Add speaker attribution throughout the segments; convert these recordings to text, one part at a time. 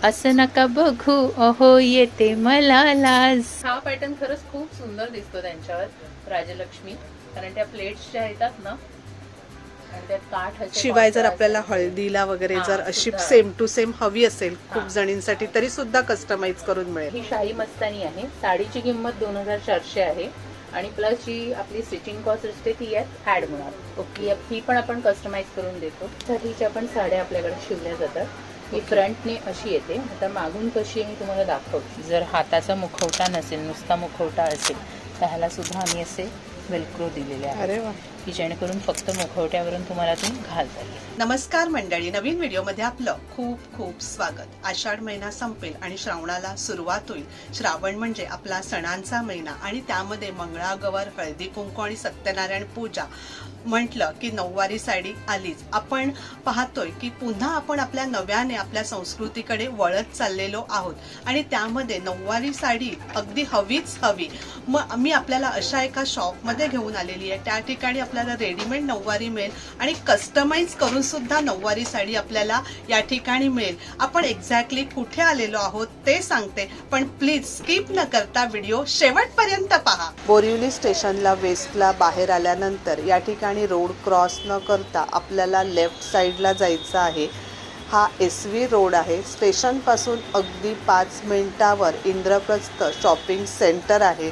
Speaker 1: असं नका बघू अहो येते मला लाज. हा पॅटर्न खरंच खूप सुंदर दिसतो त्यांच्यावर राजलक्ष्मी, कारण त्या प्लेट्स ज्या येतात ना आणि त्यात काठ असे
Speaker 2: शिवाय जर
Speaker 1: contrast
Speaker 2: आपल्याला
Speaker 1: असते.
Speaker 2: हळदीला वगैरे
Speaker 1: हा,
Speaker 2: जर अशी
Speaker 1: सुद्धा.
Speaker 2: सेम टू सेम हवी असेल
Speaker 1: हा.
Speaker 2: खूप जणींसाठी तरी सुद्धा कस्टमाइज करून मिळेल.
Speaker 1: ही शाही मस्तानी आहे. साडीची किंमत 2400 आहे आणि प्लस जी आपली स्टिचिंग कॉस्ट असते ती यात ऍड होणार. ओके, ही पण आपण कस्टमाइज करून देतो. साठीच्या पण साड्या आपल्याकडे शिवल्या जातात. ही फ्रंटने अशी येते, आता मागून कशी आहे मी तुम्हाला दाखवते. जर हाताचा मुखवटा नसेल, नुसता मुखवटा असेल तर ह्याला सुद्धा आम्ही असे वेल्क्रो दिलेले आहे.
Speaker 2: अरे वा.
Speaker 1: की जेणेकरून फक्त मुखवट्यावरून तुम्हाला ते घालता येईल.
Speaker 2: नमस्कार मंडळी, नवीन व्हिडिओमध्ये आपलं खूप खूप स्वागत. आषाढ महिना संपेल आणि श्रावणाला सुरुवात होईल. श्रावण म्हणजे आपला सणांचा महिना आणि त्यामध्ये मंगळागौर, हळदी कुंकू आणि सत्यनारायण पूजा म्हटलं की नऊवारी साडी आलीच. आपण पाहतोय की पुन्हा आपण आपल्या नव्याने आपल्या संस्कृतीकडे वळत चाललेलो आहोत आणि त्यामध्ये नऊवारी साडी अगदी हवीच हवी. मग मी आपल्याला अशा एका शॉपमध्ये घेऊन आलेली आहे. त्या ठिकाणी आपल्याला रेडीमेड नऊवारी मिळेल आणि कस्टमाइज करून सुद्धा नऊवारी साडी आपल्याला या ठिकाणी मिळेल. आपण एक्झॅक्टली कुठे आलेलो आहोत ते सांगते, पण प्लीज स्किप न करता व्हिडिओ शेवटपर्यंत पहा. बोरिवली स्टेशनला वेस्टला बाहेर आल्यानंतर या ठिकाणी रोड क्रॉस न करता आपल्याला लेफ्ट साईडला जायचं आहे. हा SV रोड आहे. स्टेशनपासून अगदी 5 मिनिटावर इंद्रप्रस्थ शॉपिंग सेंटर आहे.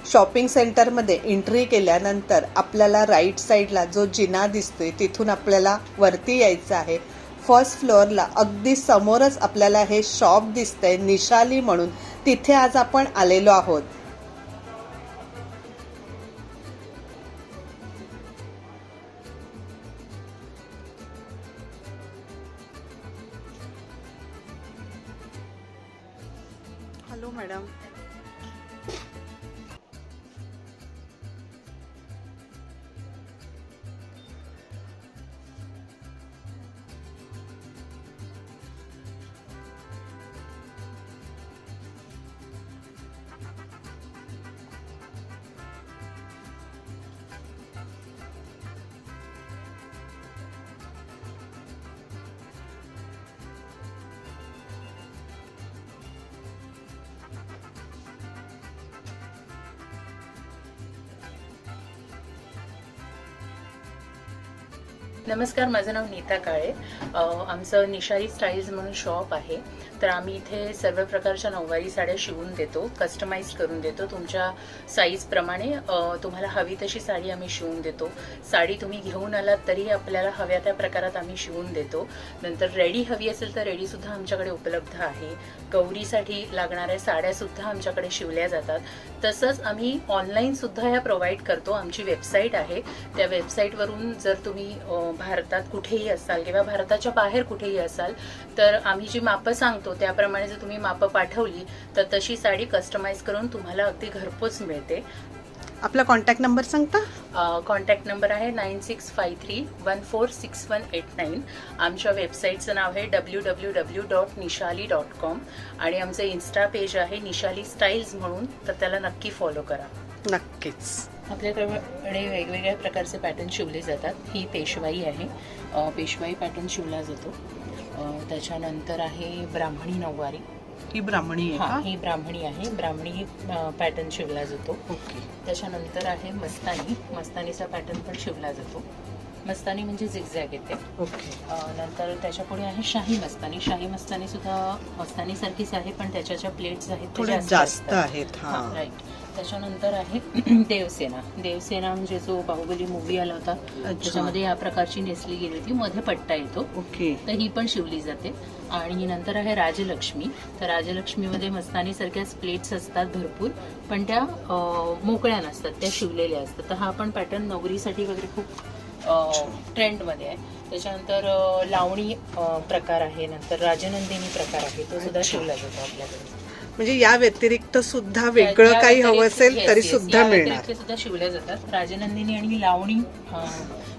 Speaker 2: शॉपिंग सेंटरमध्ये एंट्री केल्यानंतर आपल्याला राईट साईडला जो जिना दिसतोय तिथून आपल्याला वरती यायचं आहे. फर्स्ट फ्लोअरला अगदी समोरच आपल्याला हे शॉप दिसतंय निशाली म्हणून. तिथे आज आपण आलेलो आहोत. Hello madam.
Speaker 1: नमस्कार, माझं नाव नीता काळे. आमचं निशाली स्टाईल्स म्हणून शॉप आहे. तर आम्ही इथे सर्व प्रकारच्या नऊवारी साड्या शिवून देतो, कस्टमाइज करून देतो. तुमच्या साईजप्रमाणे तुम्हाला हवी तशी साडी आम्ही शिवून देतो. साडी तुम्ही घेऊन आलात तरी आपल्याला हव्या त्या प्रकारात आम्ही शिवून देतो. नंतर रेडी हवी असेल तर रेडीसुद्धा आमच्याकडे उपलब्ध आहे. गौरीसाठी लागणाऱ्या साड्यासुद्धा आमच्याकडे शिवल्या जातात. तसंच आम्ही ऑनलाईनसुद्धा ह्या प्रोव्हाइड करतो. आमची वेबसाईट आहे, त्या वेबसाईटवरून जर तुम्ही भारतात कुठेही असाल किंवा भारताच्या बाहेर कुठेही असाल तर आम्ही जी मापं सांगतो त्याप्रमाणे जर तुम्ही मापं पाठवली तर तशी साडी कस्टमाइज करून तुम्हाला अगदी घरपोच मिळते.
Speaker 2: आपला कॉन्टॅक्ट नंबर सांगता?
Speaker 1: कॉन्टॅक्ट नंबर आहे 9653146189. आमच्या वेबसाईटचं नाव आहे www.nishali.com आणि आमचं इन्स्टा पेज आहे निशाली स्टाईल्स म्हणून, तर त्याला नक्की फॉलो करा.
Speaker 2: नक्कीच.
Speaker 1: आपल्याकडे वेगवेगळ्या प्रकारचे पॅटर्न शिवले जातात. ही पेशवाई आहे, पेशवाई पॅटर्न शिवला जातो. त्याच्यानंतर आहे ब्राह्मणी नऊवारी.
Speaker 2: ही ब्राह्मणी आहे का?
Speaker 1: ही ब्राह्मणी आहे. ब्राह्मणी पॅटर्न शिवला जातो.
Speaker 2: ओके.
Speaker 1: त्याच्यानंतर आहे मस्तानी. मस्तानीचा पॅटर्न पण शिवला जातो. मस्तानी म्हणजे झिगझॅग येते.
Speaker 2: ओके.
Speaker 1: नंतर त्याच्या पुढे आहे शाही मस्तानी. शाही मस्तानी सुद्धा मस्तानीसारखीच आहे, पण त्याच्या ज्या प्लेट्स आहेत
Speaker 2: थोडे जास्त आहेत. हा,
Speaker 1: राईट. त्याच्यानंतर आहे देवसेना. देवसेना म्हणजे जो बाहुबली मूवी आला होता त्याच्यामध्ये या प्रकारची नेसली गेली होती, मध्ये पट्टा येतो.
Speaker 2: ओके.
Speaker 1: तर ही पण शिवली जाते. आणि नंतर आहे राजलक्ष्मी. तर राजलक्ष्मीमध्ये मस्तानी सारख्याच प्लेट्स असतात भरपूर, पण त्या मोकळ्या नसतात, त्या शिवलेल्या असतात. तर हा पण पॅटर्न नवरीसाठी वगैरे खूप ट्रेंडमध्ये आहे. त्याच्यानंतर लावणी प्रकार आहे, नंतर राजनंदिनी प्रकार आहे, तो सुद्धा शिवला जातो आपल्याकडे.
Speaker 2: म्हणजे या व्यतिरिक्त सुद्धा वेगळं काही हवं असेल तरी सुद्धा मिळणार.
Speaker 1: सुद्धा शिवल्या जातात. राजनंदिनी आणि लावणी,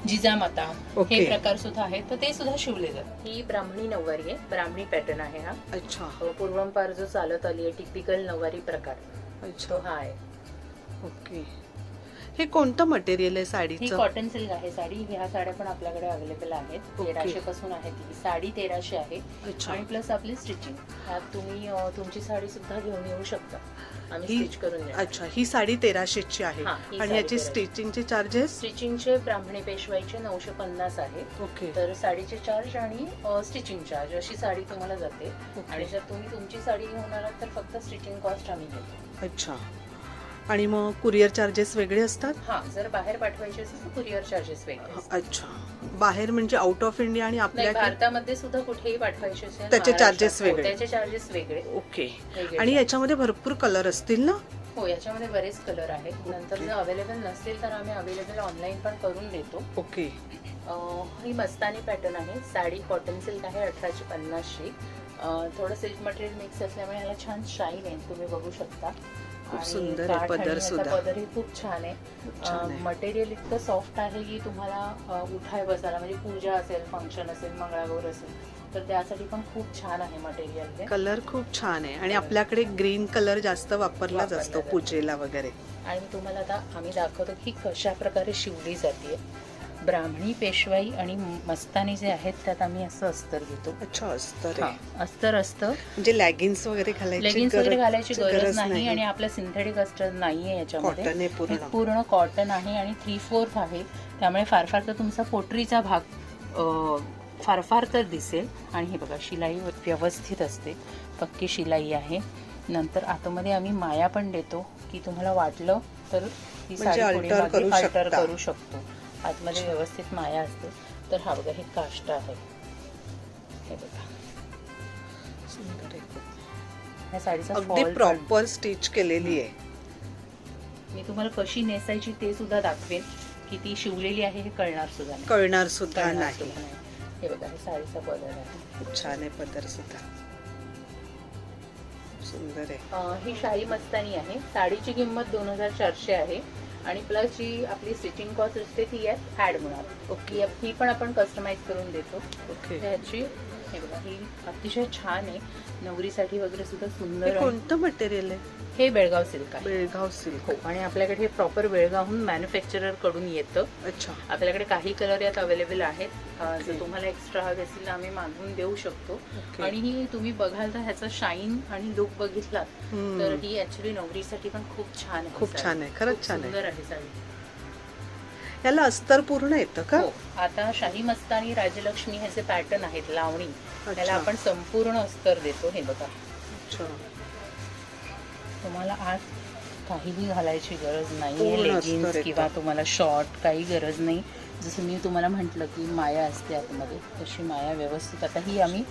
Speaker 1: जिजामाता हे प्रकार सुद्धा आहेत, तर ते सुद्धा शिवले जातात. ही ब्राह्मणी नऊवारी आहे, ब्राह्मणी पॅटर्न आहे हा.
Speaker 2: अच्छा.
Speaker 1: पूर्वंपार जो चालत आली आहे टिपिकल नऊवारी प्रकार, तो हा आहे.
Speaker 2: ओके. हे कोणतं मटेरियल आहे
Speaker 1: ही
Speaker 2: साडीचं?
Speaker 1: कॉटन सिल्क आहे साडी. ह्या साड्या पण आपल्याकडे अवेलेबल आहेत. 1300 पासून आहे. ती साडी 1300 आहे. आणि प्लस आपली स्टिचिंग, ह्यात तुम्ही तुमची साडी सुद्धा घेऊन येऊ शकता, आम्ही स्टिच करून देऊ.
Speaker 2: अच्छा, ही साडी 1300 ची आहे. आणि याचे स्टिचिंगचे चार्जेस?
Speaker 1: स्टिचिंगचे ब्राह्मणी पेशवाईचे 950 आहे.
Speaker 2: ओके.
Speaker 1: तर साडीचे चार्ज आणि स्टिचिंग चार्ज अशी साडी तुम्हाला जाते. आणि जर तुम्ही तुमची साडी घेऊन आलात तर फक्त स्टिचिंग कॉस्ट आम्ही घेतो.
Speaker 2: अच्छा. आणि मग कुरिअर चार्जेस वेगळे असतात?
Speaker 1: हा, जर बाहेर पाठवायचे असेल तर कुरिअर चार्जेस वेगळे.
Speaker 2: अच्छा. बाहेर म्हणजे आउट ऑफ इंडिया आणि आपल्या
Speaker 1: भारतामध्ये सुद्धा कुठेही पाठवायचे असेल
Speaker 2: त्याचे चार्जेस वेगळे?
Speaker 1: त्याचे चार्जेस वेगळे.
Speaker 2: ओके. आणि याच्यामध्ये भरपूर कलर असतील ना?
Speaker 1: हो, याच्यामध्ये बरेच कलर आहेत. नंतर जर अवेलेबल नसतील तर आम्ही अवेलेबल ऑनलाईन पण करून देतो.
Speaker 2: ओके.
Speaker 1: ही मस्तानी पॅटर्न आहे. साडी कॉटन सिल्क आहे 1850ची. थोडं सिल्क मटेरियल मिक्स असल्यामुळे ह्याला छान शाईन आहे, तुम्ही बघू शकता.
Speaker 2: खूप सुंदर आहे पदर सुद्धा.
Speaker 1: पदरही खूप छान आहे. मटेरियल इतकं सॉफ्ट आहे की तुम्हाला उठाय बसायला, म्हणजे पूजा असेल, फंक्शन असेल, मंगळागौर असेल तर त्यासाठी पण खूप छान आहे मटेरियल.
Speaker 2: कलर खूप छान आहे आणि आपल्याकडे ग्रीन कलर जास्त वापरलाच असतो पूजेला वगैरे.
Speaker 1: आणि तुम्हाला आता आम्ही दाखवतो की कशा प्रकारे शिवली जाते. ब्राह्मणी पेशवाई आणि मस्तानी जे आहेत त्यात आम्ही असं अस्तर घेतो.
Speaker 2: अच्छा, अस्तर.
Speaker 1: अस्तर असतं,
Speaker 2: म्हणजे लेगिन्स वगैरे
Speaker 1: घालायची गरज नाही. आणि आपलं सिंथेटिक अस्तर नाहीये याच्यामध्ये, पूर्ण कॉटन आहे आणि 3/4 आहे. त्यामुळे फार फार तर तुमचा पोटरीचा भाग फार फार तर दिसेल. आणि हे बघा, शिलाई व्यवस्थित असते, पक्की शिलाई आहे. नंतर आतमध्ये आम्ही माया पण देतो की तुम्हाला वाटलं तर ही साडी
Speaker 2: अल्टर
Speaker 1: करू शकतो. आतमध्ये व्यवस्थित माया असते. तर हा बघा, हे काष्ट आहे, हे बघा
Speaker 2: सुंदर आहे.
Speaker 1: ह्या साडीचा
Speaker 2: अगदी प्रॉपर स्टिच केलेली आहे.
Speaker 1: मी तुम्हाला कशी नेसायची ते सुद्धा दाखवेन, की ती शिवलेली आहे हे कळणार सुद्धा नाही. हे बघा, हे साडीचा पदर आहे.
Speaker 2: खूप छान आहे पदर सुद्धा, सुंदर आहे.
Speaker 1: ही शाही मस्तानी आहे. साडीची किंमत 2400 आहे. आणि प्लस जी आपली स्टिचिंग कॉस्ट असते ती यात ऍड होणार. ओके. ही पण आपण कस्टमाइज करून देतो.
Speaker 2: ओके.
Speaker 1: ह्याची हे बघा, ही अतिशय छान आहे, नवरीसाठी वगैरे सुद्धा सुंदर.
Speaker 2: कोणतं मटेरियल आहे?
Speaker 1: हे बेळगाव सिल्क आहे.
Speaker 2: बेळगाव सिल्क.
Speaker 1: हो. आणि आपल्याकडे हे प्रॉपर बेळगावहून मॅन्युफॅक्चरर कडून येतं.
Speaker 2: अच्छा.
Speaker 1: आपल्याकडे काही कलर यात अवेलेबल आहेत. जर तुम्हाला एक्स्ट्रा हवे असतील तर आम्ही मागवून देऊ शकतो. आणि ही तुम्ही बघाल तर ह्याचा शाईन आणि लुक बघितला तर ही ऍक्च्युली नवरीसाठी पण खूप छान आहे.
Speaker 2: खूप छान आहे, खरंच छान आहे,
Speaker 1: सुंदर आहे साडी.
Speaker 2: याला अस्तर पूर्ण येतं का?
Speaker 1: हो. आता शाही मस्तानी, राजलक्ष्मी ह्याचे पॅटर्न आहेत, लावणी, त्याला आपण संपूर्ण अस्तर देतो. हे बघा.
Speaker 2: अच्छा.
Speaker 1: तुम्हाला आत काहीही घालायची गरज नाही, लेगिन्स किंवा तुम्हाला शॉर्ट काही गरज नाही. जसं मी तुम्हाला म्हटलं की माया असते आतमध्ये, तशी माया व्यवस्थित. आता ही आम्ही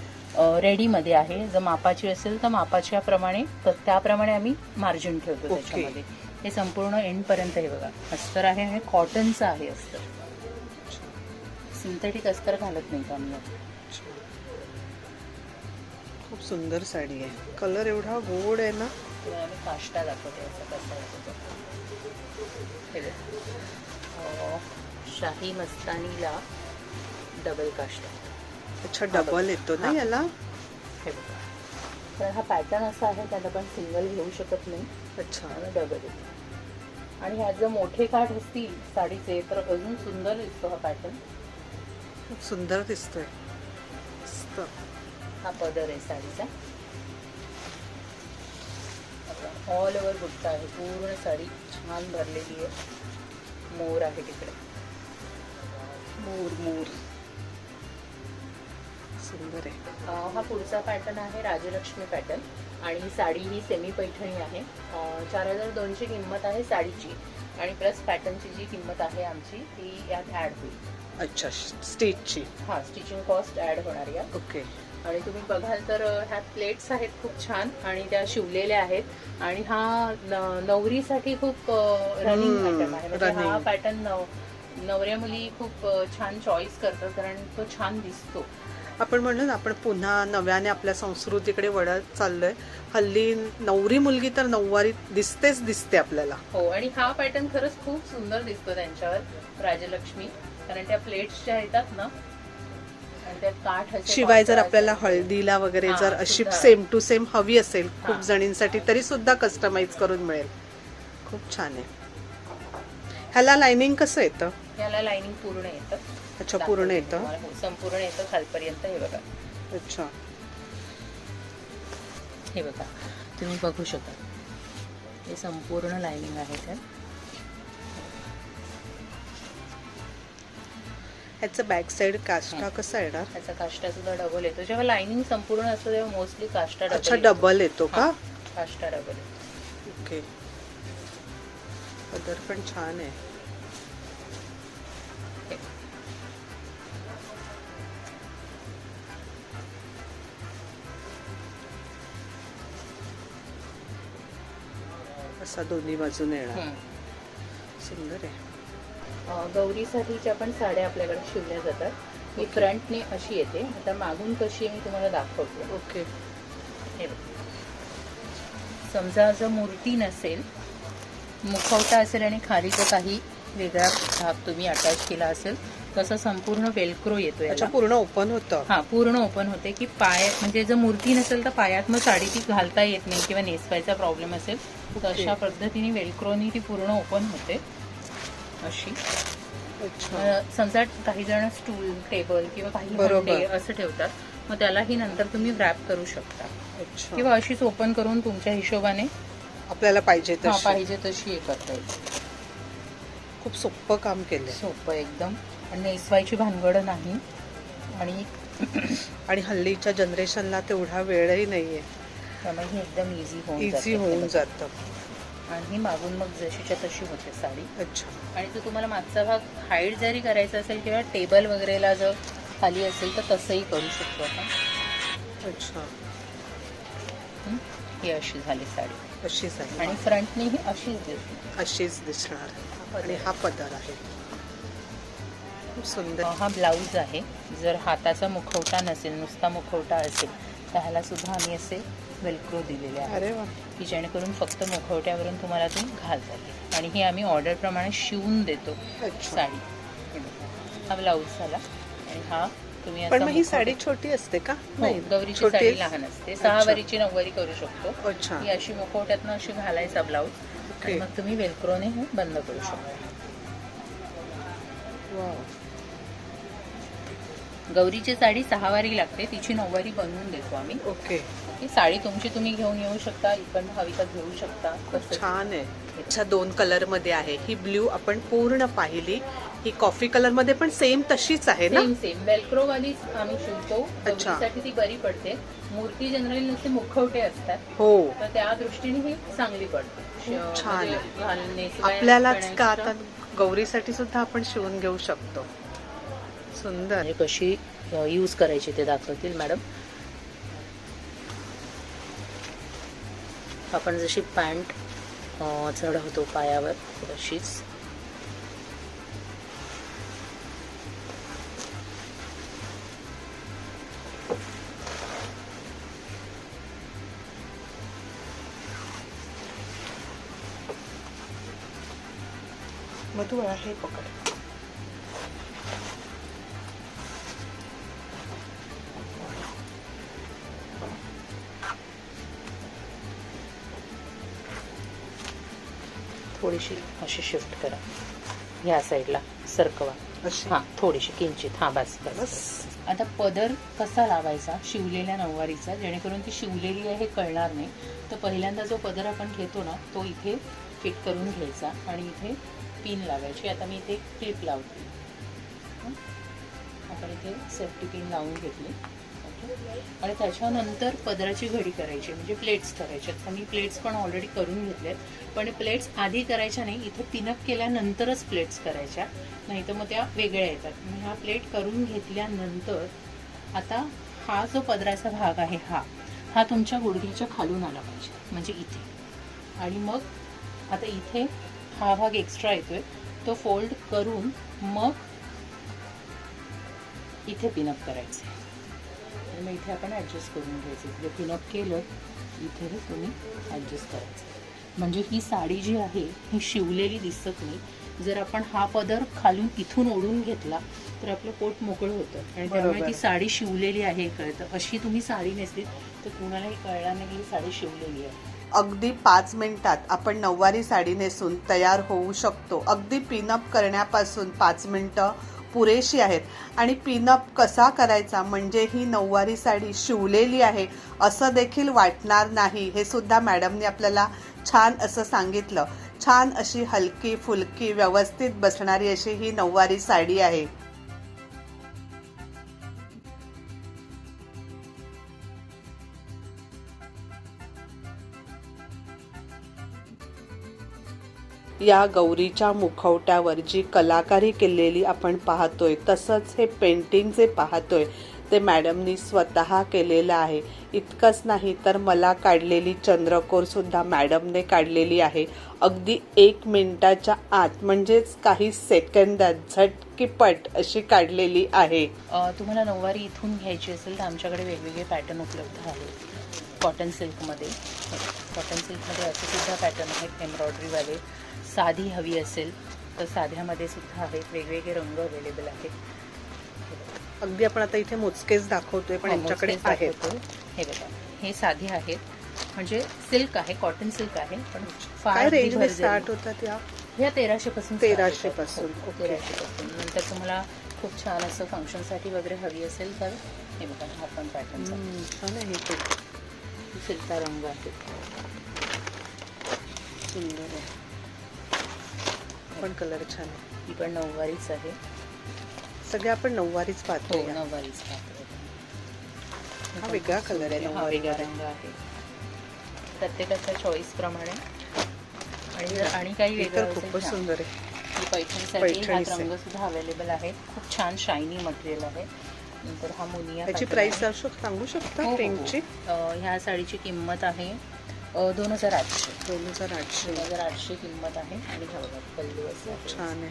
Speaker 1: रेडीमध्ये आहे. जर मापाची असेल तर मापाच्या प्रमाणे, त्याप्रमाणे आम्ही मार्जिन ठेवतो त्याच्यामध्ये. हे संपूर्ण एंडपर्यंत हे बघा अस्तर आहे आणि कॉटनचं आहे अस्तर. सिंथेटिक अस्तर घालत नाही आम्ही.
Speaker 2: खूप सुंदर साडी आहे. कलर एवढा गोड आहे ना.
Speaker 1: आम्ही काष्टा दाखवतो याचा कसा दाखवतो. शाही मस्तानीला डबल काष्टा.
Speaker 2: अच्छा, डबल येतो ना याला.
Speaker 1: हे बघा, तर हा पॅटर्न असा आहे, त्यात आपण सिंगल घेऊ शकत नाही.
Speaker 2: अच्छा.
Speaker 1: डबल येतो. आणि ह्यात जर मोठे काठ असतील साडीचे तर अजून सुंदर दिसतो हा पॅटर्न.
Speaker 2: खूप सुंदर दिसतोय.
Speaker 1: हा पदर आहे साडीचा. ऑल ओव्हर बुट्टा आहे, पूर्ण साडी छान भरलेली आहे. मोर आहे तिकडे, मोर सुंदर आहे. हा पुढचा पॅटर्न आहे राजलक्ष्मी पॅटर्न. आणि ही साडी ही सेमी पैठणी आहे. 4200 किंमत आहे साडीची. आणि प्लस पॅटर्नची जी किंमत आहे आमची ती यात ऍड होईल.
Speaker 2: अच्छा, स्टिचची.
Speaker 1: हा, स्टिचिंग कॉस्ट ऍड होणार यात.
Speaker 2: ओके.
Speaker 1: आणि तुम्ही बघाल तर ह्यात प्लेट्स आहेत खूप छान आणि त्या शिवलेल्या आहेत. आणि हा नवरीसाठी खूप रनिंग आयटम आहे. म्हणजे हा पॅटर्न नवऱ्या मुली खूप छान चॉईस करतात कारण तो छान दिसतो.
Speaker 2: आपण म्हणलो ना, आपण पुन्हा नव्याने आपल्या संस्कृतीकडे वळत चाललोय. हल्ली नवरी मुलगी तर नऊवारी दिसते आपल्याला.
Speaker 1: हो, आणि हा पॅटर्न खरंच खूप सुंदर दिसतो त्यांच्यावर राजलक्ष्मी, कारण त्या प्लेट्स ज्या येतात ना, आणि त्या काठ असे
Speaker 2: शिवाय जर
Speaker 1: पातळ
Speaker 2: आपल्याला
Speaker 1: असे-
Speaker 2: हळदीला वगैरे
Speaker 1: हा,
Speaker 2: जर अशी
Speaker 1: सुद्धा.
Speaker 2: सेम टू सेम हवी असेल खूप
Speaker 1: हा.
Speaker 2: जणींसाठी, तरी सुद्धा कस्टमाइज करून मिळेल. खूप छान आहे. ह्याला लाइनिंग कसं येतं?
Speaker 1: याला लाइनिंग पूर्ण येतं.
Speaker 2: अच्छा, पूर्ण येतं.
Speaker 1: तुम्हाला हो, संपूर्ण येतं खालपर्यंत. हे बघा,
Speaker 2: अच्छा,
Speaker 1: हे बघा, तुम्ही बघू शकता हे संपूर्ण लाइनिंग आहे त्यात.
Speaker 2: ह्याचं बॅक साइड काष्टा कसा येणार?
Speaker 1: त्याचा काष्टा सुद्धा डबल येतो. जेव्हा लाइनिंग संपूर्ण असतो तेव्हा मोस्टली काष्टा डबल.
Speaker 2: अच्छा, डबल येतो का?
Speaker 1: काष्टा डबल येतो.
Speaker 2: ओके. पदर पण छान आहे. असा दोन्ही बाजूने येणार.
Speaker 1: हम्म.
Speaker 2: सुंदर आहे.
Speaker 1: गौरीसाठीच्या पण साड्या आपल्याकडे शिवल्या जातात. ही फ्रंटने अशी येते. आता मागून कशी आहे मी तुम्हाला दाखवते.
Speaker 2: ओके.
Speaker 1: हे बघा. समजा जर मूर्ती नसेल, मुखवटा असेल आणि खाली जर काही वेगळा भाग तुम्ही अटॅच केला असेल, तसं संपूर्ण वेलक्रो येतो याला.
Speaker 2: अच्छा, पूर्ण ओपन होतं.
Speaker 1: हा, पूर्ण ओपन होते की पाय, म्हणजे जर मूर्ती नसेल तर पायात मग साडी ती घालता येत नाही किंवा नेसवायचा प्रॉब्लेम असेल तर अशा पद्धतीने वेलक्रोनी ती पूर्ण ओपन होते अशी.
Speaker 2: अच्छा,
Speaker 1: समजा काही जण स्टूल, टेबल किंवा काही
Speaker 2: बरोबर.
Speaker 1: भांडे असं ठेवतात, मग त्यालाही नंतर तुम्ही रॅप करू शकता
Speaker 2: अच्छा.
Speaker 1: किंवा अशीच ओपन करून तुमच्या हिशोबाने
Speaker 2: आपल्याला पाहिजे तशी.
Speaker 1: पाहिजे तशी हे करता येईल.
Speaker 2: खूप सोपं काम केलंय.
Speaker 1: सोपं एकदम, आणि नेसवायची भानगड नाही.
Speaker 2: आणि हल्लीच्या जनरेशनला तेवढा वेळही नाहीये.
Speaker 1: त्यामुळे ही एकदम
Speaker 2: इझी होऊन जातं.
Speaker 1: आणि ही मागून मग जशीच्या तशी होते साडी.
Speaker 2: अच्छा.
Speaker 1: आणि तो तुम्हाला मागचा भाग हाईड जरी करायचा असेल किंवा टेबल वगैरेला जर खाली असेल तर तसंही करू शकतो आपण.
Speaker 2: अच्छा,
Speaker 1: ही अशी झाली साडी.
Speaker 2: अशीच आहे.
Speaker 1: आणि फ्रंटने ही अशीच दिसते.
Speaker 2: अशीच दिसणार. आणि हा पदर आहे. खूप सुंदर.
Speaker 1: हा ब्लाऊज आहे. जर हाताचा मुखवटा नसेल, नुसता मुखवटा असेल, तर ह्याला सुद्धा आम्ही असे वेलक्रो दिलेले आहे
Speaker 2: अरे वा.
Speaker 1: की जेणेकरून फक्त मुखवट्यावरून तुम्हाला ते घालता येईल. आणि ही आम्ही ऑर्डरप्रमाणे शिवून देतो
Speaker 2: अच्छा.
Speaker 1: साडी. हे बघा. हा ब्लाऊज झाला. आणि हा तुम्ही
Speaker 2: पण
Speaker 1: असा
Speaker 2: मग ही
Speaker 1: मुखवटा-
Speaker 2: साडी छोटी असते का?
Speaker 1: हो, गौरीची
Speaker 2: छोटी
Speaker 1: साडी
Speaker 2: आहे.
Speaker 1: लहान असते.
Speaker 2: अच्छा.
Speaker 1: 6 वारीची 9 वारी करू शकतो.
Speaker 2: अच्छा.
Speaker 1: ही अशी मुखवट्यातनं अशी घालायचा ब्लाऊज,
Speaker 2: ओके.
Speaker 1: आणि मग तुम्ही वेलक्रोने हे बंद करू शकता.
Speaker 2: वाव.
Speaker 1: गौरीची साडी 6 वारी लागते, तिची 9 वारी बनवून देतो आम्ही.
Speaker 2: ओके.
Speaker 1: ही साडी तुमची तुम्ही घेऊन येऊ शकता, इकडनं हवी तर घेऊ शकता.
Speaker 2: खूप छान आहे. अच्छा, 2 कलर मध्ये आहे. ही ब्ल्यू आपण पूर्ण पाहिली. ही कॉफी कलर मध्ये पण सेम तशीच आहे ना?
Speaker 1: सेम वेलक्रो वालीच आम्ही शिवतो.
Speaker 2: अच्छा.
Speaker 1: गौरीसाठी ती बरी पडते. मूर्ती जनरली नुसते मुखवटे असतात,
Speaker 2: हो.
Speaker 1: तर त्या दृष्टीने ही चांगली पडते.
Speaker 2: खूप छान आहे.
Speaker 1: नेसवायला
Speaker 2: आपल्यालाच का आता
Speaker 1: करण्यापेक्षा
Speaker 2: गौरीसाठी सुद्धा आपण शिवून घेऊ शकतो. सुंदर.
Speaker 1: म्हणजे कशी यूज करायची ते दाखवतील मॅडम. आपण जशी पॅन्ट चढवतो पायावर तशीच.
Speaker 2: मधू आहे पकड.
Speaker 1: थोडीशी अशी शिफ्ट करा, ह्या साईडला सरकवा.
Speaker 2: अशी.
Speaker 1: हा, थोडीशी किंचित. हा, बस बस.
Speaker 2: बस.
Speaker 1: आता पदर कसा लावायचा शिवलेल्या नऊवारीचा, जेणेकरून ती शिवलेली आहे हे कळणार नाही. तर पहिल्यांदा जो पदर आपण घेतो ना, तो इथे फिट करून घ्यायचा आणि इथे पिन लावायची. आता मी इथे एक क्लिप लावते. आपण इथे सेफ्टी पिन लावून घेतली. आणि त्याच्यानंतर पदराची घडी करायची, म्हणजे प्लेट्स करायच्या. तर मी प्लेट्स पण ऑलरेडी करून घेतल्यात, पण प्लेट्स आधी करायच्या नाही, इथे पिनअप केल्यानंतरच प्लेट्स करायच्या, नाही तर मग त्या वेगळ्या येतात. मग ह्या प्लेट करून घेतल्यानंतर आता हा जो पदराचा भाग आहे हा तुमच्या गुडघ्याच्या खालून आला पाहिजे, म्हणजे इथे. आणि मग आता इथे हा भाग एक्स्ट्रा येतोय, तो फोल्ड करून मग इथे पिनअप करायचं आणि मग इथे आपण ॲडजस्ट करून घ्यायचं. इथे पिनअप केलं इथे हे तुम्ही ॲडजस्ट करायचं. म्हणजे ही साडी जी आहे ही शिवलेली दिसत नाही. जर आपण हा पदर खालून इथून ओढून घेतला तर आपलं पोट मोकळं होतं आणि त्यामुळे ती साडी शिवलेली आहे कळतं. अशी तुम्ही साडी नेसली तर कुणालाही कळणार नाही की ही साडी शिवलेली आहे.
Speaker 2: अगदी 5 मिनिटात आपण नऊवारी साडी नेसून तयार होऊ शकतो. अगदी पिनअप करण्यापासून 5 मिनिटं पुरेशी आहेत. आणि पिनअप कसा करायचा म्हणजे ही नऊवारी साडी शिवलेली आहे असं देखील वाटणार नाही. हे सुद्धा मॅडमने आपल्याला छान असं सांगितलं. छान अशी हलकी फुलकी व्यवस्थित बसणारी अशी ही नऊवारी साडी आहे. या गौरीच्या मुखवट्यावर जी कलाकारी केलेली आपण पाहतोय, तसंच हे पेंटिंग जे पाहतोय ते मॅडमनी स्वतः केलेलं आहे. इतकंच नाही तर मला काढलेली चंद्रकोर सुद्धा मॅडमने काढलेली आहे. अगदी 1 मिनिटाच्या आत म्हणजेच काही सेकंदात झटकीपट अशी काढलेली आहे.
Speaker 1: तुम्हाला नऊवारी इथून घ्यायची असेल तर आमच्याकडे वेगवेगळे पॅटर्न उपलब्ध आहेत. कॉटन सिल्कमध्ये असे सुद्धा पॅटर्न आहेत एम्ब्रॉयडरीवाले. साधी हवी असेल तर साध्यामध्ये सुद्धा आहेत. वेगवेगळे रंग अवेलेबल आहेत.
Speaker 2: अगदी आपण आता इथे मोजकेच दाखवतोय पण यांच्याकडे आहेत.
Speaker 1: हे बघा, हे साधे आहेत म्हणजे सिल्क आहे, कॉटन सिल्क आहे. पण
Speaker 2: काय रेंजने स्टार्ट होतात या?
Speaker 1: ह्या 1300 पासून.
Speaker 2: 1300 पासून.
Speaker 1: 1300 पासून. नंतर तुम्हाला खूप छान असं फंक्शनसाठी वगैरे हवी असेल तर हे बघा, हा पण पॅटर्न
Speaker 2: छान आहे. ते
Speaker 1: सिल्कचा रंग आहे,
Speaker 2: सुंदर आहे. पण कलर छान आहे.
Speaker 1: ही पण नऊवारीच आहे.
Speaker 2: सगळे आपण नऊवारीच पाहतो.
Speaker 1: नऊवारीच पाहतो.
Speaker 2: हा वेगळा कलर आहे,
Speaker 1: हा वेगळा रंग आहे. प्रत्येकाच्या चॉईस प्रमाणे. आणि काही वेगळं
Speaker 2: खूपच सुंदर आहे.
Speaker 1: ही पैठणीसाठी हा रंग सुद्धा अवेलेबल आहे. खूप छान शायनी मटेरियल आहे. नंतर हा मुनिया.
Speaker 2: याची प्राइस सांगू शकता रेंजची?
Speaker 1: ह्या साडीची किंमत आहे 2800.
Speaker 2: 2800
Speaker 1: किंमत आहे. आणि हा बघा पल्लू असं
Speaker 2: छान आहे.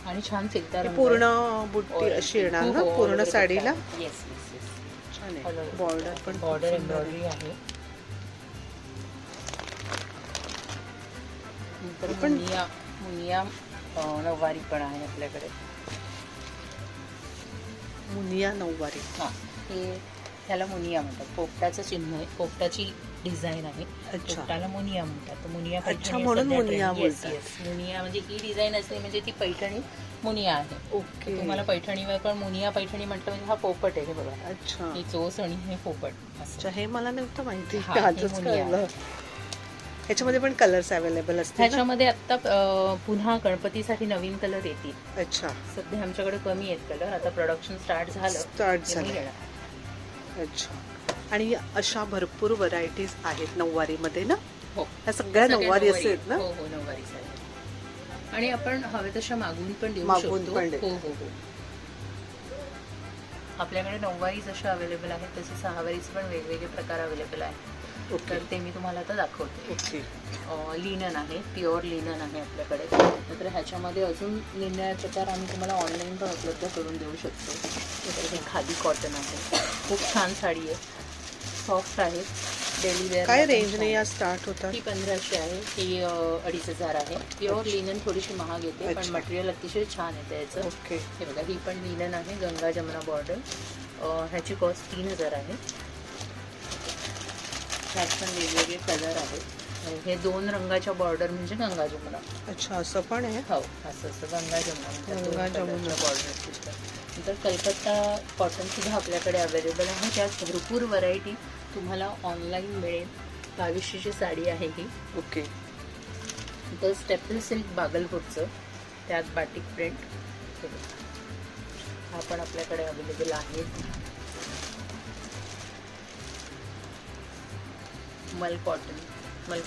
Speaker 1: आणि छान सिकदार
Speaker 2: पूर्ण बुट्टी अशी येणार ना पूर्ण साडीला?
Speaker 1: येस.
Speaker 2: छान आहे. बॉर्डर पण
Speaker 1: बॉर्डर एम्ब्रॉयडरी आहे. नंतर मुनिया नऊवारी पण आहे आपल्याकडे.
Speaker 2: मुनिया नऊवारी.
Speaker 1: ह्याला मुनिया म्हणतात. पोपटाचं चिन्ह आहे, पोपटाची डिझाइन आहे. पोपटाला मुनिया म्हणतात. मुनिया पैठणी
Speaker 2: म्हणून मुनिया बोलतात.
Speaker 1: मुनिया म्हणजे ही डिझाइन असली म्हणजे ती पैठणी मुनिया आहे.
Speaker 2: ओके.
Speaker 1: तुम्हाला पैठणीवर पण मुनिया पैठणी म्हटलं म्हणजे हा पोपट आहे. हे बघा.
Speaker 2: अच्छा.
Speaker 1: ही चोच आणि हे पोपट. अच्छा,
Speaker 2: हे मला नव्हतं माहिती. आजच कळलं. ह्याच्यामध्ये पण कलर्स अवेलेबल असतात.
Speaker 1: ह्याच्यामध्ये आता पुन्हा गणपतीसाठी नवीन कलर येतील.
Speaker 2: अच्छा.
Speaker 1: सध्या आमच्याकडे कमी आहेत कलर. आता प्रोडक्शन स्टार्ट झालं.
Speaker 2: अच्छा. आणि अशा भरपूर व्हरायटीज आहेत नऊवारीमध्ये ना?
Speaker 1: हो.
Speaker 2: ह्या सगळ्या नऊवारी आहेत ना?
Speaker 1: हो, नऊवारी साडी. आणि आपण हवे तशा मागवून पण देऊ शकतो. हो. आपल्याकडे नऊवारी जसे अवेलेबल आहेत तसे सहावारीचे पण वेगवेगळे प्रकार अवेलेबल आहेत. तर ते मी तुम्हाला आता दाखवते.
Speaker 2: ओके.
Speaker 1: लिनन आहे, प्युअर लिनन आहे आपल्याकडे. नंतर ह्याच्यामध्ये अजून निरनिराळे प्रकार आम्ही तुम्हाला ऑनलाईन पण उपलब्ध करून देऊ शकतो. तर हे खादी कॉटन आहे. खूप छान साडी आहे, सॉफ्ट आहे, डेली वेअर.
Speaker 2: काय रेंजने या स्टार्ट होतात?
Speaker 1: ही 1500 आहे. ही 2500 आहे. प्युअर लिनन थोडीशी महाग येते पण मटेरियल अतिशय छान येते याचं.
Speaker 2: ओके.
Speaker 1: हे बघा, ही पण लिनन आहे, गंगा जमुना बॉर्डर. ह्याची कॉस्ट 3000 आहे. ह्यात पण वेगवेगळे कलर आहेत. हे 2 रंगाच्या बॉर्डर म्हणजे गंगा जमुना.
Speaker 2: अच्छा, असं पण आहे?
Speaker 1: हो, असं गंगा जमुना.
Speaker 2: गंगा जमुना
Speaker 1: बॉर्डर. नंतर कलकत्ता कॉटन सुद्धा आपल्याकडे अवेलेबल आहे. त्यात भरपूर व्हरायटी तुम्हाला ऑनलाईन मिळेल. 2200ची साडी आहे ही.
Speaker 2: ओके.
Speaker 1: नंतर स्टेपल सिल्क बागलपूरचं, त्यात बाटिक प्रिंट हा पण आपल्याकडे अवेलेबल आहे. मल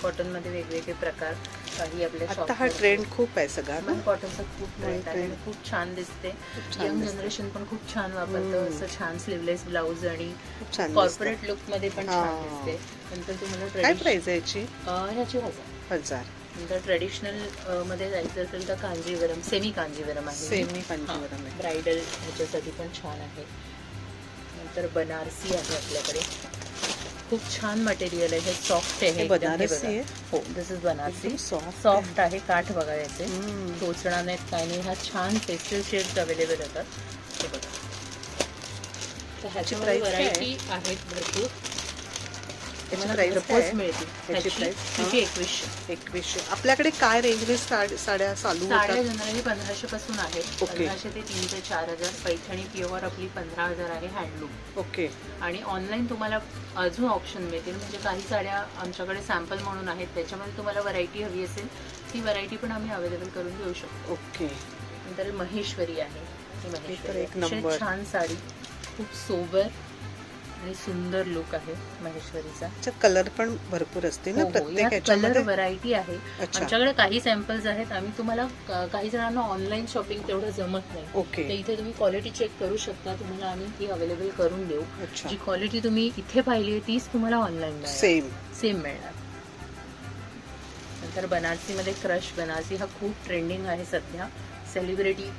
Speaker 1: कॉटन मध्ये वेगवेगळे प्रकार. काही आपल्या
Speaker 2: आता हा ट्रेंड खूप आहे सगळा.
Speaker 1: मल कॉटनचा खूप ट्रेंड आहे. खूप छान दिसते. यंग जनरेशन पण खूप छान वापरतं. असं छान स्लीवलेस ब्लाऊज आणि कॉर्पोरेट लुक मध्ये पण छान दिसते. नंतर तुम्हाला
Speaker 2: काय प्राइस आहे याची?
Speaker 1: ह्याची 1000. नंतर ट्रेडिशनल मध्ये जायचं असेल तर कांजीवरम, सेमी कांजीवरम आहे.
Speaker 2: सेमी कांजीवरम आहे.
Speaker 1: ब्रायडल ह्याच्यासाठी पण छान आहे. नंतर बनारसी आहे आपल्याकडे. खूप छान मटेरियल आहे. हे सॉफ्ट आहे.
Speaker 2: हे
Speaker 1: एकदम. हे
Speaker 2: बनारसी
Speaker 1: बघा.
Speaker 2: आहे?
Speaker 1: हो, दिस इज बनारसी.
Speaker 2: एकदम soft
Speaker 1: सॉफ्ट आहे. काठ बघा याचे
Speaker 2: हम्म.
Speaker 1: टोचणार नाहीत, काही नाही. हा छान पेस्टल शेड्स अवेलेबल होतात. हे बघा. तर ह्याच्यामध्ये
Speaker 2: price काय आहे?
Speaker 1: व्हरायटी आहेत भरपूर.
Speaker 2: याची
Speaker 1: तुम्हाला
Speaker 2: price
Speaker 1: घरपोच
Speaker 2: काय आहे?
Speaker 1: मिळतील.
Speaker 2: याची
Speaker 1: ह्याची
Speaker 2: price?
Speaker 1: 2100.
Speaker 2: 2100. आपल्याकडे काय रेंजने साड्या चालू
Speaker 1: साड्या
Speaker 2: होतात?
Speaker 1: जनरली 1500 पासून आहेत.
Speaker 2: ओके.
Speaker 1: 1500 ते 3 ते 4000. पैठणी प्युअर आपली 15000 आहे हँडलूम.
Speaker 2: ओके.
Speaker 1: आणि ऑनलाईन तुम्हाला अजून ऑप्शन मिळतील. म्हणजे काही साड्या आमच्याकडे सॅम्पल म्हणून आहेत, त्याच्यामध्ये तुम्हाला व्हरायटी हवी असेल ती व्हरायटी पण आम्ही अवेलेबल करून देऊ शकतो.
Speaker 2: ओके.
Speaker 1: नंतर महेश्वरी आहे. ही
Speaker 2: तर
Speaker 1: महेश्वरी
Speaker 2: एक
Speaker 1: अतिशय
Speaker 2: नंबर.
Speaker 1: छान साडी, खूप सोबर आणि सुंदर लुक आहे महेश्वरीचा.
Speaker 2: त्याच्यात कलर पण भरपूर असतील ना
Speaker 1: हो, हो.
Speaker 2: प्रत्येक
Speaker 1: यात कलर
Speaker 2: ह्याच्यामध्ये?
Speaker 1: व्हरायटी आहे.
Speaker 2: अच्छा.
Speaker 1: आमच्याकडे काही सॅम्पल्स आहेत. आम्ही तुम्हाला काही जणांना ऑनलाईन शॉपिंग तेवढं जमत नाही,
Speaker 2: ओके.
Speaker 1: तर इथे तुम्ही क्वालिटी चेक करू शकता. तुम्हाला आम्ही ती अवेलेबल करून देऊ.
Speaker 2: अच्छा.
Speaker 1: जी क्वालिटी तुम्ही इथे पाहिली आहे तीच तुम्हाला ऑनलाईन
Speaker 2: सेम.
Speaker 1: मिळणार. नंतर बनारसीमध्ये क्रश बनारसी हा खूप ट्रेंडिंग आहे सध्या. सेलिब्रिटी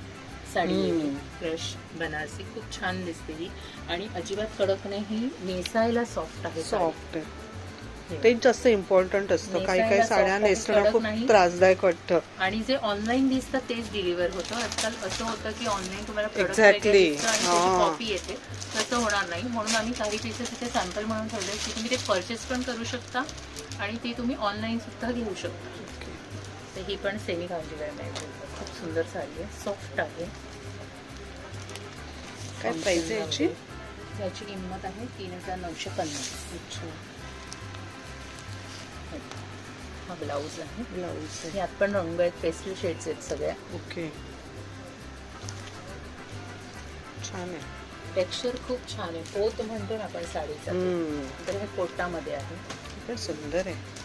Speaker 1: साडी आहे क्रश बनारसी. खूप छान दिसते ही आणि अजिबात कडक नाही. ही नेसायला सॉफ्ट आहे.
Speaker 2: सॉफ्ट
Speaker 1: साडी.
Speaker 2: ते जास्त इम्पॉर्टंट असतं. काही काही
Speaker 1: नेसायला
Speaker 2: साड्या
Speaker 1: soft आणि
Speaker 2: नेसणं
Speaker 1: कडक
Speaker 2: खूप
Speaker 1: नाही.
Speaker 2: त्रासदायक वाटतं.
Speaker 1: आणि जे ऑनलाईन दिसतं तेच डिलिव्हर होतं. आजकाल असं होतं की ऑनलाईन तुम्हाला product
Speaker 2: Exactly.
Speaker 1: वगैरे दिसतं आणि त्याची
Speaker 2: हा.
Speaker 1: कॉपी येते. तसं होणार नाही. म्हणून आम्ही काही पीसेस इथे सॅम्पल म्हणून ठेवले की तुम्ही ते परचेस पण करू शकता आणि ती तुम्ही ऑनलाईन सुद्धा घेऊ शकता. तर ही पण सेमी कांजीवरम आहे. खूप सुंदर साडी आहे. सॉफ्ट आहे.
Speaker 2: काय प्राइस आहे याची?
Speaker 1: याची किंमत आहे 3950.
Speaker 2: अच्छा.
Speaker 1: हा ब्लाऊज आहे.
Speaker 2: ब्लाऊज आहे.
Speaker 1: यात पण रंग आहेत, पेस्टल शेड्स आहेत सगळ्या.
Speaker 2: ओके. छान आहे.
Speaker 1: टेक्स्चर खूप छान आहे. पोत म्हणतो ना आपण साडीचा, तर हे पोटामध्ये आहे.
Speaker 2: पण सुंदर आहे.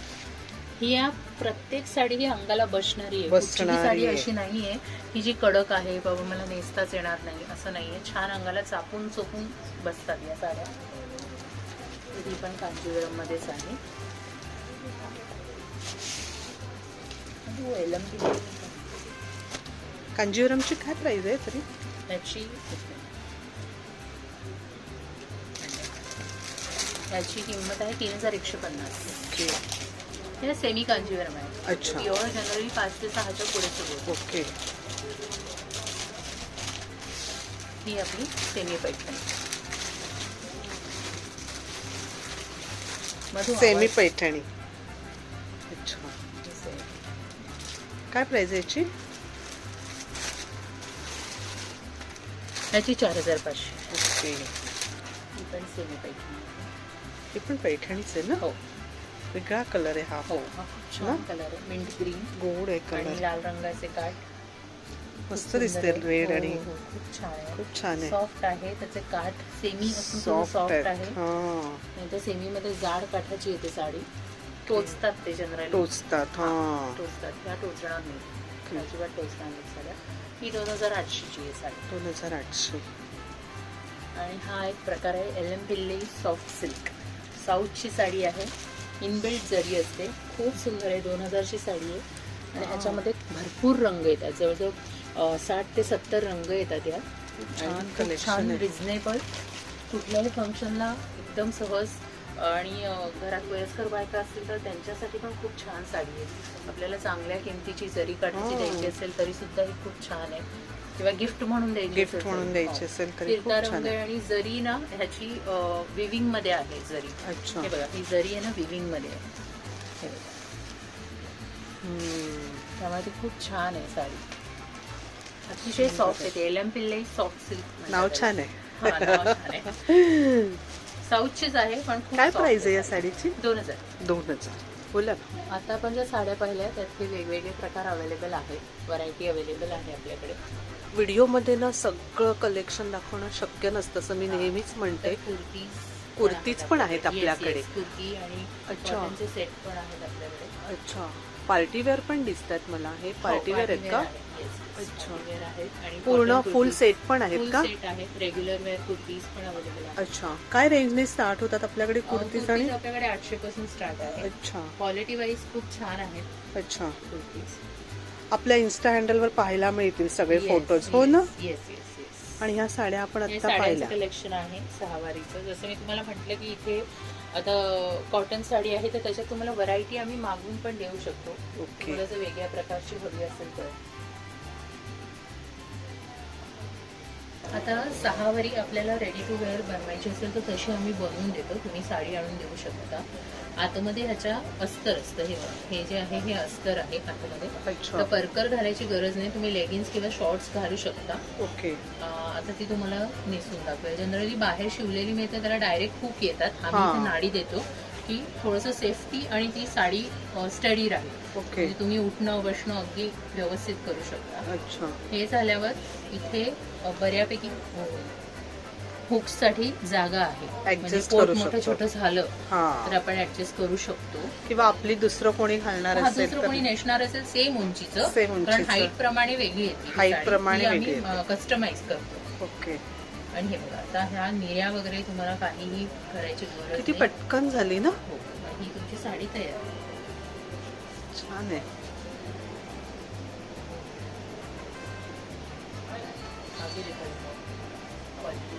Speaker 1: ही या प्रत्येक साडी ही अंगाला बसणारी आहे. कुठची साडी अशी नाहीये की जी कडक आहे, बाबा मला नेसताच येणार नाही, असं नाहीये. छान अंगाला चापून चोपून बसतात या साड्या. ही पण कांजीवरम मध्येच आहे.
Speaker 2: कांजीवरमची काय प्राइस आहे तरी?
Speaker 1: याची किंमत आहे 3150.
Speaker 2: ओके.
Speaker 1: हे सेमी कांजीवरम आहे.
Speaker 2: अच्छा.
Speaker 1: प्युअर जनरली 5 ते 6च्या पुढे सुरू.
Speaker 2: ओके.
Speaker 1: ही आपली सेमी पैठणी.
Speaker 2: सेमी पैठणी. अच्छा. काय प्राइस आहे याची?
Speaker 1: याची 4500.
Speaker 2: ओके.
Speaker 1: ही पण सेमी पैठणी.
Speaker 2: ही पण पैठणीच आहे ना?
Speaker 1: हो.
Speaker 2: वेगळा कलर आहे हा.
Speaker 1: हो, हा खूप छान कलर आहे. मिंट ग्रीन
Speaker 2: गोड आहे
Speaker 1: आणि
Speaker 2: कलर.
Speaker 1: लाल रंगाचे काठ.
Speaker 2: मस्त दिसते रेड आणि
Speaker 1: खूप छान आहे.
Speaker 2: खूप छान आहे.
Speaker 1: सॉफ्ट आहे. त्याचे काठ सेमी असून सॉफ्ट आहे. नाही तर सेमी मध्ये जाड काठाची येते साडी. टोचतात ते जनरली.
Speaker 2: टोचतात.
Speaker 1: टोचतात. ह्या टोचणार नाही. अजिबात टोचणार नाही साड्या. ही 2800ची आहे साडी.
Speaker 2: 2800.
Speaker 1: आणि हा एक प्रकार आहे एल एम पिल्ले सॉफ्ट सिल्क. साऊथची साडी आहे. इनबिल्ट जरी असते. खूप सुंदर आहे. 2000ची साडी आहे आणि ह्याच्यामध्ये भरपूर रंग येतात. जवळजवळ 60 ते 70 रंग येतात यात. छान रिझनेबल. कुठल्याही फंक्शनला एकदम सहज. आणि घरात वयस्कर बायका असतील तर त्यांच्यासाठी पण खूप छान साडी आहे. आपल्याला चांगल्या किमतीची जरी काठाची द्यायची असेल तरी सुद्धा ही खूप छान आहे. किंवा गिफ्ट म्हणून द्यायची
Speaker 2: असेल
Speaker 1: फिरता रंग आणि जरी ना ह्याची विविंग मध्ये आहे जरी.
Speaker 2: अच्छा.
Speaker 1: हे बघा, ही जरी आहे ना विविंग मध्ये आहे. हे बघा. त्यामुळे ती खूप छान आहे साडी. अतिशय सॉफ्ट आहे. एल एम पिल्ले सॉफ्ट सिल्क
Speaker 2: नाव छान आहे.
Speaker 1: हा, नाव छान आहे. साऊथचीच आहे पण खूप.
Speaker 2: काय प्राइस आहे या साडीची?
Speaker 1: 2000.
Speaker 2: 2000. बोला ना.
Speaker 1: आता आपण ज्या साड्या पाहिल्या त्यातले वेगवेगळे प्रकार अवेलेबल आहेत. व्हरायटी अवेलेबल आहे आपल्याकडे.
Speaker 2: व्हिडिओमध्ये ना सगळं कलेक्शन दाखवणं शक्य नसतं असं मी नेहमीच म्हणते.
Speaker 1: कुर्तीज
Speaker 2: पण आहेत आपल्याकडे.
Speaker 1: कुर्ती आणि
Speaker 2: अच्छा.
Speaker 1: कॉटनचे सेट पण आहेत आपल्याकडे.
Speaker 2: अच्छा. पार्टी वेअर पण दिसतात मला. हे पार्टी वेअर आहेत का?
Speaker 1: अच्छा. आणि
Speaker 2: पूर्ण फुल सेट पण आहेत का?
Speaker 1: सेट आहेत. रेग्युलर वेअर कुर्तीज पण अवेलेबल आहेत.
Speaker 2: अच्छा. काय रेंजने स्टार्ट होतात आपल्याकडे कुर्तीज? आणि
Speaker 1: आपल्याकडे 800 पासून स्टार्ट आहे.
Speaker 2: अच्छा.
Speaker 1: क्वालिटी वाईज खूप छान आहेत.
Speaker 2: अच्छा.
Speaker 1: कुर्तीज
Speaker 2: आपल्या इन्स्टा हँडलवर पाहायला मिळतील सगळे फोटोज, हो ना?
Speaker 1: Yes yes yes.
Speaker 2: आणि ह्या साड्या आपण
Speaker 1: हे
Speaker 2: आता
Speaker 1: साड्यांचं
Speaker 2: पाहिल्या.
Speaker 1: कलेक्शन आहे सहावारीचं. जसं मी तुम्हाला म्हटलं की इथे आता कॉटन साडी आहे तर त्याच्यात तुम्हाला व्हरायटी आम्ही मागून पण देऊ शकतो.
Speaker 2: ओके.
Speaker 1: तुम्हाला जर वेगळ्या प्रकारची हवी असेल तर. आता सहावारी आपल्याला रेडी टू वेअर बनवायची असेल तर तशी आम्ही बनवून देतो. तुम्ही साडी आणून देऊ शकता. आतमध्ये ह्याच्या अस्तर असतं. हे जे आहे हे अस्तर आहे आतमध्ये.
Speaker 2: अच्छा.
Speaker 1: तर परकर घालायची गरज नाही. तुम्ही लेगिन्स किंवा शॉर्ट्स घालू शकता.
Speaker 2: ओके.
Speaker 1: आता ती तुम्हाला नेसून दाखवेल. जनरली बाहेर शिवलेली मिळते त्याला डायरेक्ट हुक येतात. आम्ही
Speaker 2: हा.
Speaker 1: इथे नाडी देतो की थोडंसं सेफ्टी आणि ती साडी स्टडी राहील.
Speaker 2: ओके.
Speaker 1: म्हणजे तुम्ही उठणं बसणं अगदी व्यवस्थित करू शकता.
Speaker 2: अच्छा.
Speaker 1: हे झाल्यावर इथे बऱ्यापैकी हुक्ससाठी जागा आहे. म्हणजे
Speaker 2: Adjust
Speaker 1: पोट
Speaker 2: करू
Speaker 1: मोठं
Speaker 2: शकतो.
Speaker 1: छोटं झालं
Speaker 2: हा.
Speaker 1: तर आपण ऍडजस्ट करू शकतो.
Speaker 2: किंवा आपली दुसरं कोणी घालणार
Speaker 1: हा,
Speaker 2: असेल
Speaker 1: दुसरं
Speaker 2: तर
Speaker 1: कोणी नेसणार असेल सेम उंचीचं.
Speaker 2: Same
Speaker 1: कारण
Speaker 2: उंचीचं.
Speaker 1: हाईट प्रमाणे वेगळी येते.
Speaker 2: Height प्रमाणे वेगळी येते.
Speaker 1: कस्टमाइज करतो.
Speaker 2: ओके.
Speaker 1: आणि हे बघा आता ह्या निर्या वगैरे तुम्हाला काहीही करायची गरज
Speaker 2: किती
Speaker 1: नाही.
Speaker 2: पटकन झाली ना.
Speaker 1: हो. ही तुमची साडी तयार आहे.
Speaker 2: छान आहे.
Speaker 1: आधी रिटर्न क्वालिटी.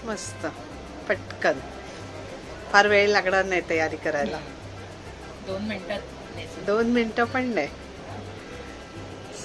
Speaker 2: मस्त. पटकन. फार वेळ लागणार नाही तयारी करायला.
Speaker 1: 2 मिनिटात नेसून.
Speaker 2: 2 मिनिटं पण नाही.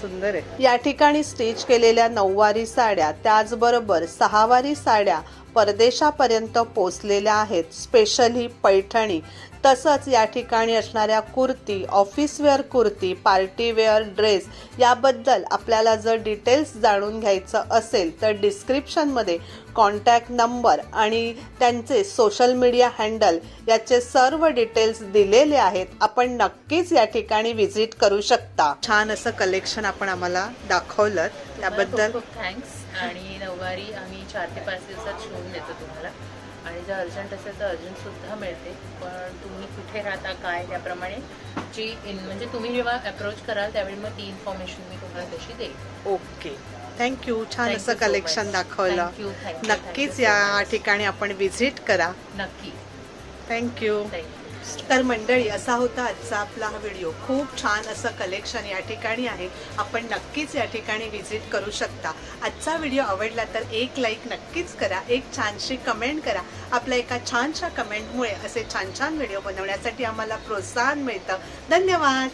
Speaker 2: सुंदर आहे. या ठिकाणी स्टिच केलेल्या 9वारी साड्या त्याचबरोबर 6वारी साड्या परदेशापर्यंत पोचलेल्या आहेत. स्पेशली पैठणी. तसंच या ठिकाणी असणाऱ्या kurti, office wear kurti, party wear dress याबद्दल आपल्याला जर डिटेल्स जाणून घ्यायचं असेल तर डिस्क्रिप्शनमध्ये कॉन्टॅक्ट नंबर आणि त्यांचे सोशल मीडिया हँडल याचे सर्व डिटेल्स दिलेले आहेत. आपण नक्कीच या ठिकाणी व्हिजिट करू शकता. छान असं कलेक्शन आपण आम्हाला दाखवलं त्याबद्दल
Speaker 1: खूप थँक्स. आणि नऊवारी आम्ही 4 ते 5 दिवसात शिवून देतो तुम्हाला. आणि जर अर्जंट असेल तर अर्जंट सुद्धा मिळते. पण तुम्ही कुठे राहता काय त्याप्रमाणे म्हणजे तुम्ही जेव्हा अप्रोच कराल त्यावेळी मग ती इन्फॉर्मेशन मी तुम्हाला तशी देईन.
Speaker 2: ओके. थँक्यू. छान
Speaker 1: Thank
Speaker 2: असं
Speaker 1: you so
Speaker 2: कलेक्शन
Speaker 1: much.
Speaker 2: दाखवलं.
Speaker 1: Thank you, thank you,
Speaker 2: नक्कीच
Speaker 1: thank you so
Speaker 2: या
Speaker 1: much.
Speaker 2: ठिकाणी आपण व्हिजिट करा.
Speaker 1: नक्की.
Speaker 2: थँक्यू. तर मंडळी, असा होता आजचा आपला हा व्हिडिओ. खूप छान असं कलेक्शन या ठिकाणी आहे. आपण नक्कीच या ठिकाणी व्हिजिट करू शकता. आजचा व्हिडिओ आवडला तर एक लाईक नक्कीच करा. एक छानशी कमेंट करा. आपल्या एका छानशा कमेंटमुळे असे छान छान व्हिडिओ बनवण्यासाठी आम्हाला प्रोत्साहन मिळतं. धन्यवाद.